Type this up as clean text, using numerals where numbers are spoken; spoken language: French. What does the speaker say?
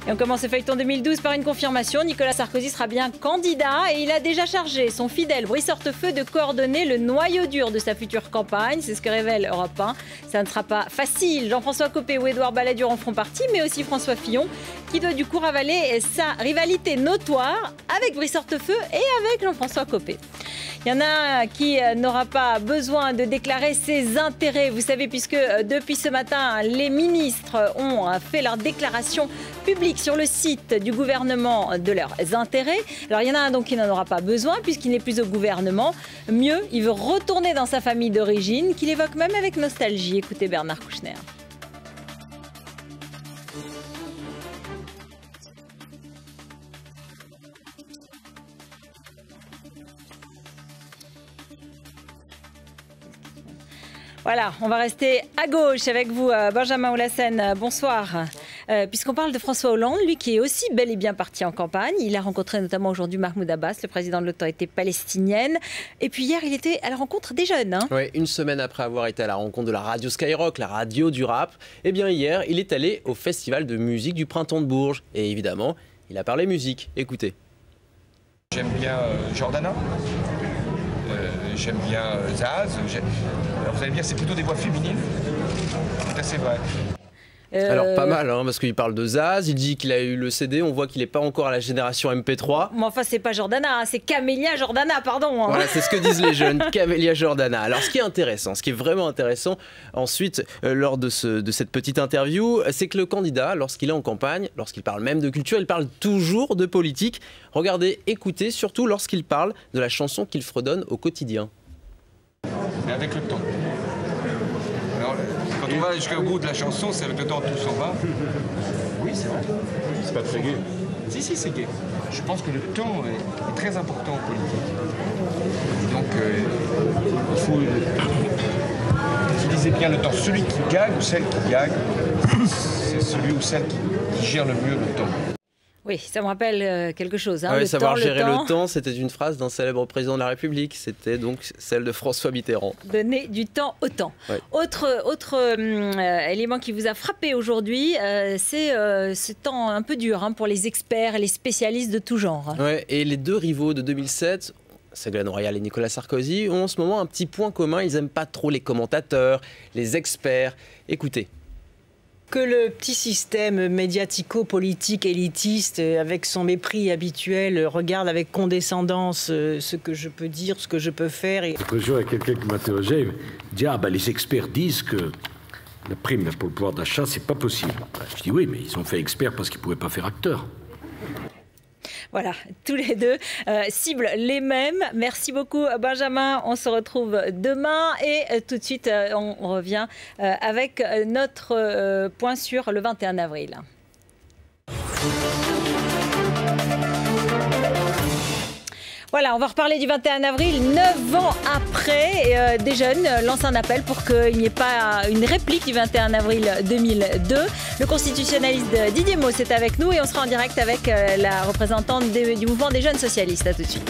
Et on commence ce feuilleton 2012 par une confirmation. Nicolas Sarkozy sera bien candidat et il a déjà chargé son fidèle Brice Hortefeux de coordonner le noyau dur de sa future campagne. C'est ce que révèle Europe 1. Ça ne sera pas facile. Jean-François Copé ou Édouard Balladur en feront partie, mais aussi François Fillon, qui doit du coup ravaler sa rivalité notoire avec Brice Hortefeux et avec Jean-François Copé. Il y en a un qui n'aura pas besoin de déclarer ses intérêts. Vous savez, puisque depuis ce matin, les ministres ont fait leur déclaration publique sur le site du gouvernement de leurs intérêts. Alors, il y en a un donc qui n'en aura pas besoin puisqu'il n'est plus au gouvernement. Mieux, il veut retourner dans sa famille d'origine, qu'il évoque même avec nostalgie. Écoutez Bernard Kouchner. Voilà, on va rester à gauche avec vous, Benjamin Oulassen. Bonsoir. Puisqu'on parle de François Hollande, lui qui est aussi bel et bien parti en campagne. Il a rencontré notamment aujourd'hui Mahmoud Abbas, le président de l'autorité palestinienne. Et puis hier, il était à la rencontre des jeunes. Oui, une semaine après avoir été à la rencontre de la radio Skyrock, la radio du rap. Eh bien hier, il est allé au festival de musique du Printemps de Bourges. Et évidemment, il a parlé musique. Écoutez. J'aime bien Jordana. J'aime bien Zaz. Alors vous allez me dire, c'est plutôt des voix féminines. C'est vrai. Alors pas mal, parce qu'il parle de Zaz, il dit qu'il a eu le CD, on voit qu'il n'est pas encore à la génération MP3. Mais enfin, c'est pas Jordana, c'est Camélia Jordana, pardon. Voilà, c'est ce que disent les jeunes, Camélia Jordana. Alors ce qui est intéressant, ce qui est vraiment intéressant ensuite, lors de cette petite interview, c'est que le candidat, lorsqu'il est en campagne, lorsqu'il parle même de culture, il parle toujours de politique. Regardez, écoutez, surtout lorsqu'il parle de la chanson qu'il fredonne au quotidien. Mais avec le temps. Quand on va jusqu'au bout de la chanson, c'est avec le temps tout s'en va. Oui, c'est vrai. C'est pas très gai. Si, c'est gai. Je pense que le temps est très important en politique. Et donc, il faut utiliser bien le temps. Celui qui gagne ou celle qui gagne, c'est celui ou celle qui gère le mieux le temps. Oui, ça me rappelle quelque chose. Ah oui, savoir gérer le temps, c'était une phrase d'un célèbre président de la République. C'était donc celle de François Mitterrand. Donner du temps au temps. Ouais. Autre élément qui vous a frappé aujourd'hui, c'est ce temps un peu dur pour les experts et les spécialistes de tout genre. Ouais, et les deux rivaux de 2007... Ségolène Royal et Nicolas Sarkozy ont en ce moment un petit point commun. Ils n'aiment pas trop les commentateurs, les experts. Écoutez. Que le petit système médiatico-politique élitiste, avec son mépris habituel, regarde avec condescendance ce que je peux dire, ce que je peux faire. L'autre jour, il y a quelqu'un qui m'interrogeait, il me dit « Ah, les experts disent que la prime pour le pouvoir d'achat, c'est pas possible. » Je dis « Oui, mais ils ont fait experts parce qu'ils pouvaient pas faire acteurs. » Voilà, tous les deux ciblent les mêmes. Merci beaucoup Benjamin, on se retrouve demain et tout de suite on revient avec notre point sur le 21 avril. Voilà, on va reparler du 21 avril, 9 ans après. Des jeunes lancent un appel pour qu'il n'y ait pas une réplique du 21 avril 2002. Le constitutionnaliste Didier Mauss est avec nous et on sera en direct avec la représentante du mouvement des jeunes socialistes. À tout de suite.